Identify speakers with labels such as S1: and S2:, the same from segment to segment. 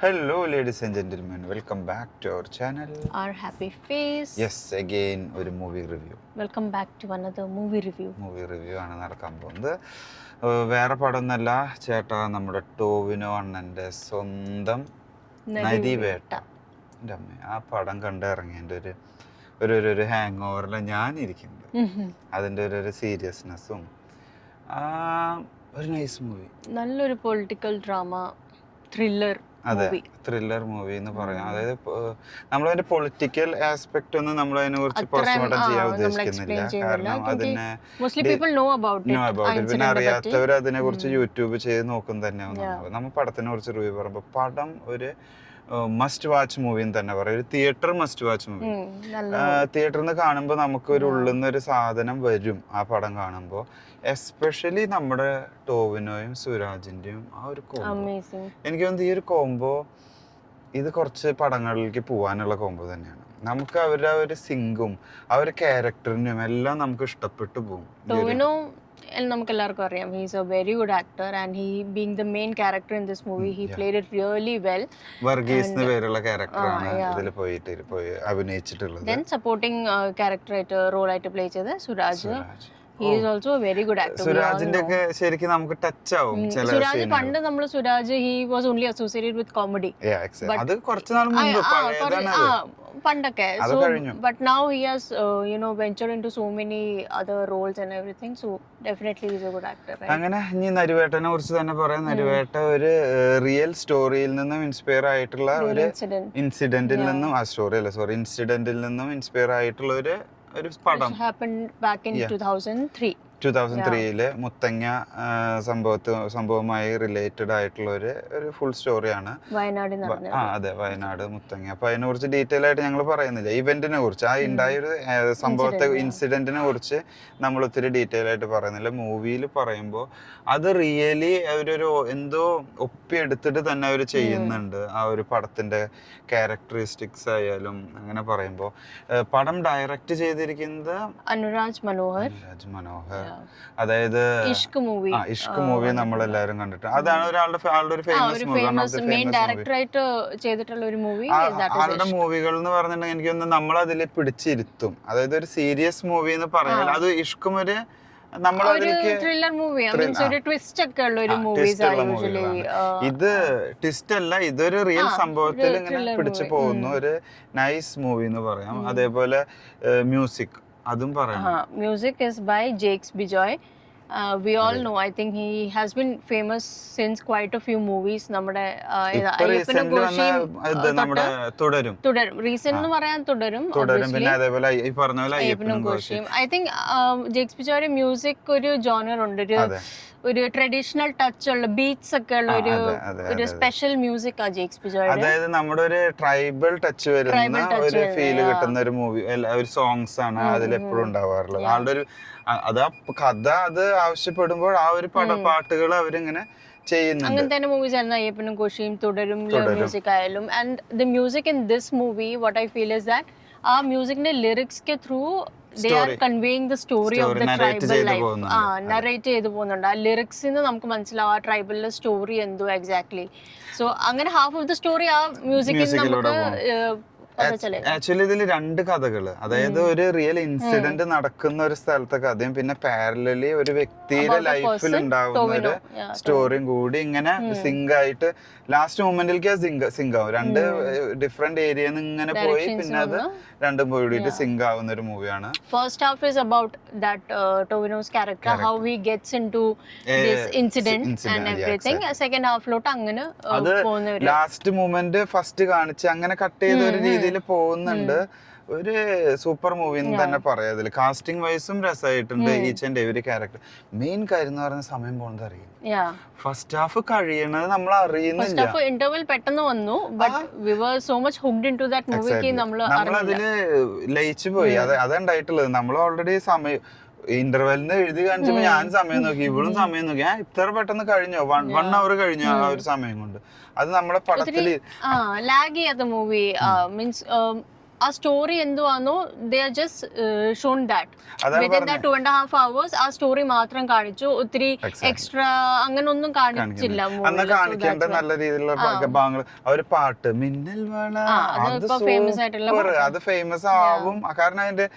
S1: Hello, ladies and gentlemen. Welcome back to our channel.
S2: Our happy face.
S1: Yes, again ഒരു movie review.
S2: Welcome back to another movie review.
S1: Movie review ആണ് നടക്കാൻ പോകുന്നത്. വേറെ പടമൊന്നല്ല ചേട്ടാ, നമ്മുടെ ടോവിനോ അണ്ണൻ്റെ സ്വന്തം നരിവേട്ട. എൻ്റെ അമ്മ, ആ പടം കണ്ടിറങ്ങിയതിൻ്റെ ഒരു ഹാങ് ഓവറിലാണ് ഞാനിരിക്കുന്നത്. അതിൻ്റെ ഒരു സീരിയസ്നെസ്സും ഒരു നൈസ് മൂവി,
S2: നല്ലൊരു പൊളിറ്റിക്കൽ ഡ്രാമ ത്രില്ലർ.
S1: അതെ, ത്രില്ലർ മൂവി എന്ന് പറയാം. അതായത് നമ്മളതിന്റെ പൊളിറ്റിക്കൽ ആസ്പെക്ട് ഒന്നും നമ്മൾ അതിനെ കുറിച്ച് പോസ്റ്റ്മോർട്ടം ചെയ്യാൻ ഉദ്ദേശിക്കുന്നില്ല. കാരണം അതിനെ പിന്നെ അറിയാത്തവർ അതിനെ കുറിച്ച് യൂട്യൂബ് ചെയ്ത് നോക്കും തന്നെയാവും. നമ്മൾ പടത്തിനെ കുറിച്ച് റിവ്യൂ പറയുമ്പോൾ പടം ഒരു മസ്റ്റ് വാച്ച് മൂവി എന്ന് തന്നെ പറയാം. ഒരു തിയേറ്റർ മസ്റ്റ് വാച്ച് മൂവി. തിയേറ്ററിൽ നിന്ന് കാണുമ്പോൾ നമുക്ക് ഒരു ഉള്ളിൽ നിന്ന് ഒരു സാധനം വരും ആ പടം കാണുമ്പോൾ. എസ്പെഷ്യലി നമ്മുടെ ടോവിനോയും സുരാജിന്റെയും ആ ഒരു കോംബോ, എനിക്ക് തോന്നുന്നു ഈ ഒരു കോംബോ ഇത് കുറച്ച് പടങ്ങളിലേക്ക് പോകാനുള്ള കോംബോ തന്നെയാണ്. നമുക്ക് അവരുടെ ഒരു സിങ്കും ആ ഒരു ക്യാരക്ടറിനും എല്ലാം നമുക്ക് ഇഷ്ടപ്പെട്ടു പോകും.
S2: ടോവിനോ നമുക്ക് എല്ലാവർക്കും അറിയാം, he is a very good actor and he being the main character in this movie, he played it really well.
S1: Varghese എന്ന പേരുള്ള ക്യാരക്ടറാണ് ഇതിൽ പോയി അഭിനയിച്ചിട്ടുള്ളത്.
S2: Then supporting character ആയിട്ട് റോൾ ആയിട്ട് പ്ലേ ചെയ്ത Suraj, he is also a very good actor.
S1: സുരാജിന്റെ ഒക്കെ ശരിക്കും നമുക്ക് ടച്ച് ആവും ചില
S2: സുരാജ്. പണ്ട് നമ്മൾ Suraj he was only associated with comedy.
S1: അത് കുറച്ച് നാൾ മുൻപ്
S2: പണ്ടൊക്കെ. So but now he has ventured into so many other roles and everything, so definitely he is a good actor, right?
S1: അങ്ങനെ ഇനി നരിവേട്ടനെ കുറിച്ച് തന്നെ പറയാം. നരിവേട്ട ഒരു റിയൽ സ്റ്റോറിയിൽ നിന്നും ഇൻസ്പയർ ആയിട്ടുള്ള ഒരു ഇൻസിഡന്റിൽ നിന്നും ഇൻസിഡന്റിൽ നിന്നും ഇൻസ്പയർ ആയിട്ടുള്ള ഒരു പടം.
S2: happened back in
S1: 2003 മുത്തങ്ങ സംഭവവുമായി റിലേറ്റഡ് ആയിട്ടുള്ള ഒരു ഫുൾ സ്റ്റോറിയാണ്. അതെ, വയനാട് മുത്തങ്ങ. അപ്പൊ അതിനെ കുറിച്ച് ഡീറ്റെയിൽ ആയിട്ട് ഞങ്ങൾ പറയുന്നില്ല. ഇവന്റിനെ കുറിച്ച്, ആ ഉണ്ടായൊരു സംഭവത്തെ, ഇൻസിഡന്റിനെ കുറിച്ച് നമ്മൾ ഒത്തിരി ഡീറ്റെയിൽ ആയിട്ട് പറയുന്നില്ല. മൂവിയിൽ പറയുമ്പോൾ അത് റിയലി അവരൊരു എന്തോ ഒപ്പിയെടുത്തിട്ട് തന്നെ അവർ ചെയ്യുന്നുണ്ട്. ആ ഒരു പടത്തിന്റെ ക്യാരക്ടറിസ്റ്റിക്സ് ആയാലും അങ്ങനെ പറയുമ്പോൾ പടം ഡയറക്റ്റ് ചെയ്തിരിക്കുന്നത് അനുരാജ് മനോഹർ. അതായത് ഇഷ്ക് മൂവി നമ്മളെല്ലാരും കണ്ടിട്ടുണ്ട്. അതാണ് ആളുടെ ഒരു ഫേമസ്
S2: മെയിൻ ഡയറക്ടർ ആയിട്ട് ചെയ്തിട്ടുള്ള ഒരു മൂവി.
S1: ആളുടെ മൂവികൾ എന്ന് പറഞ്ഞിട്ടുണ്ടെങ്കിൽ എനിക്ക് തോന്നുന്നു നമ്മൾ അതിൽ പിടിച്ചിരുത്തും. അതായത് ഒരു സീരിയസ് മൂവി എന്ന് പറഞ്ഞാൽ അത് ഇഷ്കും ഒരു
S2: ത്രില്ലർ മൂവി, ഒരു ട്വിസ്റ്റ് ഒക്കെ ഉള്ള ഒരു മൂവീസ് യൂഷ്വലി.
S1: ഇത് ട്വിസ്റ്റ് അല്ല, ഇതൊരു റിയൽ സംഭവത്തിൽ ഇങ്ങനെ പിടിച്ചു പോകുന്ന ഒരു നൈസ് മൂവി എന്ന് പറയാം. അതേപോലെ മ്യൂസിക്, അതും പറയാം.
S2: Music is by Jakes Bijoy. We all know, I think he has been famous since quite a few movies. നമ്മുടെ
S1: തുടരും
S2: റീസെന്റ് എന്ന് പറയാൻ തുടരും.
S1: പിന്നെ അതേപോലെ ഈ പറഞ്ഞ പോലെ അയ്യപ്പനും കോശിയും.
S2: ഐ തിങ്ക് ജേക്സ് മ്യൂസിക് ഒരു ജോണർ ഉണ്ട്, ഒരു ട്രഡീഷണൽ ടച്ച് ഉള്ള ബീറ്റ്സ് ഒക്കെ ഉള്ള ഒരു സ്പെഷ്യൽ മ്യൂസിക് ആ ജേക്സ് ബിജോയ്.
S1: അതായത് നമ്മുടെ ഒരു ട്രൈബൽ ടച്ച് വരുന്ന ഒരു ഫീല് കിട്ടുന്ന ഒരു മൂവി, ഒരു സോങ്സ് ആണ് അതിലെപ്പോഴും ഉണ്ടാവാറുള്ളത്. ആളുടെ ഒരു കഥ അത് ആവശ്യപ്പെടുമ്പോൾ ആ ഒരു പാട്ടുകൾ അവരിങ്ങനെ ചെയ്യുന്നുണ്ട്.
S2: അങ്ങനത്തെ തന്നെ മൂവീസ് ആയിരുന്നു അയ്യപ്പനും കോശിയും, തുടരും മ്യൂസിക് ആയാലും. And the music in this movie, what I feel is that ആ മ്യൂസിക്കിന്റെ ലിറിക്സ് के through they are conveying the story of the tribal life. Narrate ചെയ്തു പോകുന്നുണ്ട്. ആ ലിറിക്സിന്ന് നമുക്ക് മനസ്സിലാവും ആ ട്രൈബലിന്റെ സ്റ്റോറി എന്തോ എക്സാക്ട്ലി. സോ അങ്ങനെ ഹാഫ് ഓഫ് ദ സ്റ്റോറി ആ മ്യൂസിക്കിൽ നമുക്ക്
S1: ആക്ച്വലി ഇതിൽ രണ്ട് കഥകള്, അതായത് ഒരു റിയൽ ഇൻസിഡന്റ് നടക്കുന്ന ഒരു സ്ഥലത്തെ കഥയും പിന്നെ പാരലലി ഒരു വ്യക്തിയുടെ ലൈഫിൽ ഉണ്ടാവുന്ന ഒരു സ്റ്റോറിയും കൂടി ഇങ്ങനെ സിങ്ക് ആയിട്ട് ലാസ്റ്റ് മൊമെന്റിലേക്ക് സിങ്ക് ആവും. രണ്ട് ഡിഫറെന്റ് ഏരിയയിൽ നിന്ന് ഇങ്ങനെ പോയി പിന്നെ അത് രണ്ടും കൂടിയിട്ട് സിങ്ക് ആവുന്ന ഒരു മൂവിയാണ്.
S2: First half is about that Tovino's character, how he gets into this incident and everything. Second ഹാഫിലോട്ട് അങ്ങനെ പോകുന്ന ഒരു
S1: ലാസ്റ്റ് മൊമെന്റ് ഫസ്റ്റ് കാണിച്ച് അങ്ങനെ കട്ട് ചെയ്ത ഒരു രീതിയിൽ പോകുന്നുണ്ട്. ഒരു സൂപ്പർ മൂവി എന്ന് തന്നെ പറയാം. അതിൽ കാസ്റ്റിംഗ് വൈസും രസമായിട്ടുണ്ട്. Each and every character. Main കാര്യം എന്ന് പറയുന്ന സമയം പോകുന്നത് അറിയില്ല. ഫസ്റ്റ് ഹാഫ് കഴിയണത് നമ്മൾ അറിയുന്നില്ല.
S2: ഇന്റർവെൽ പെട്ടെന്ന് വന്നു, but we were so much hooked into that മൂവിക്ക്
S1: നമ്മളതില് ലയിച്ചു പോയി. അതുണ്ടായിട്ടുള്ളത് നമ്മൾ ഓൾറെഡി സമയം ഇന്റർവെലിന് എഴുതി കാണിച്ചപ്പോ ഞാൻ സമയം നോക്കി, ഇവളും സമയം നോക്കി. ഇത്ര പെട്ടെന്ന് കഴിഞ്ഞോ, 1 hour കഴിഞ്ഞു ആ ഒരു സമയം കൊണ്ട്. അത് നമ്മളെ പടത്തില്
S2: ലാഗ് ചെയ്യാത്ത മൂവി മീൻസ് ആ story എന്തുവാണോ they are just shown that within that 2.5 hours ആ സ്റ്റോറി മാത്രം കാണിച്ചു. ഒത്തിരി എക്സ്ട്രാ അങ്ങനെ ഒന്നും കാണിച്ചില്ല.
S1: അന്ന് കാണിക്കേണ്ട നല്ല രീതിയിലുള്ള ഭാഗങ്ങൾ. ആ ഒരു പാട്ട് മിന്നൽ വള അത് ഫേമസ് ആവും. കാരണം അതിന്റെ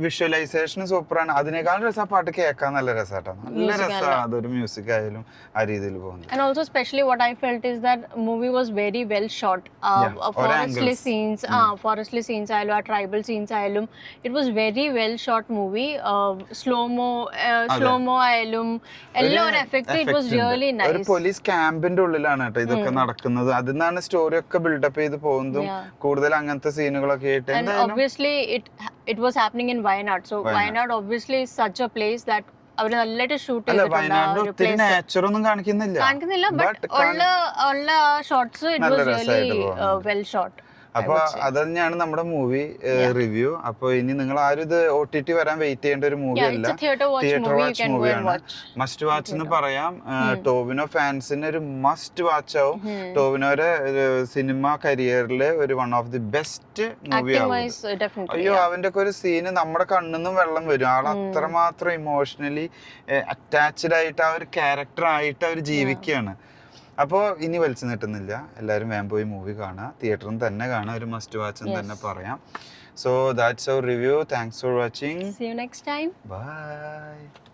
S1: വിഷ്വലൈസേഷൻ സൂപ്പറാണ്. അതിനേക്കാൾ രസം ആ പാട്ട് കേൾക്കാൻ നല്ല രസമായിട്ടാണ്. നല്ല രസമാണ് അതൊരു മ്യൂസിക് ആയാലും ആ രീതിയിൽ പോകുന്നത്.
S2: And also especially what I felt is that movie was very well shot. Forestly scenes ആയാലും ആ ട്രൈബൽ സീൻസ് ആയാലും it was very well shot movie. slow mo ആയാലും എല്ലാം ഒരു effect. it was really nice.
S1: ഒരു പോലീസ് ക്യാമ്പിന്റെ ഉള്ളിലാണ് കേട്ടോ ഇതൊക്കെ നടക്കുന്നത്. അതിന്നാണ് സ്റ്റോറി ഒക്കെ ബിൽഡപ്പ് ചെയ്ത് പോകുന്നതും കൂടുതൽ അങ്ങനത്തെ സീനുകളൊക്കെ ആയിട്ട്.
S2: And obviously it was happening in Wayanad. So Wayanad obviously is such a place that അവര് നല്ലതായിട്ട് ഷൂട്ട് കാണിക്കുന്നില്ല. ബട്ട് ഉള്ള shots it was really well shot.
S1: അപ്പൊ അത് തന്നെയാണ് നമ്മുടെ മൂവി റിവ്യൂ. അപ്പൊ ഇനി നിങ്ങൾ ആരും ഇത് OTT വരാൻ വെയിറ്റ് ചെയ്യേണ്ട ഒരു മൂവി അല്ല, തിയേറ്റർ വാച്ച് മൂവിയാണ്. മസ്റ്റ് വാച്ച് എന്ന് പറയാം. ടോവിനോ ഫാൻസിന് ഒരു മസ്റ്റ് വാച്ച് ആവും. ടോവിനോയുടെ സിനിമ കരിയറിലെ ഒരു one of the best movie ആവും. അയ്യോ അവന്റെ ഒക്കെ ഒരു സീന് നമ്മുടെ കണ്ണിന്നും വെള്ളം വരും. ആൾ അത്രമാത്രം ഇമോഷണലി അറ്റാച്ച്ഡ് ആയിട്ട് ആ ഒരു ക്യാരക്ടർ ആയിട്ട് അവർ ജീവിക്കുകയാണ്. അപ്പോൾ ഇനി വലിച്ചു നീട്ടുന്നില്ല, എല്ലാവരും വേഗം പോയി മൂവി കാണുക. തിയേറ്ററിൽ തന്നെ കാണുക, ഒരു മസ്റ്റ് വാച്ച് എന്ന് തന്നെ പറയാം. So that's our review. Thanks for watching.
S2: See you next time.
S1: Bye.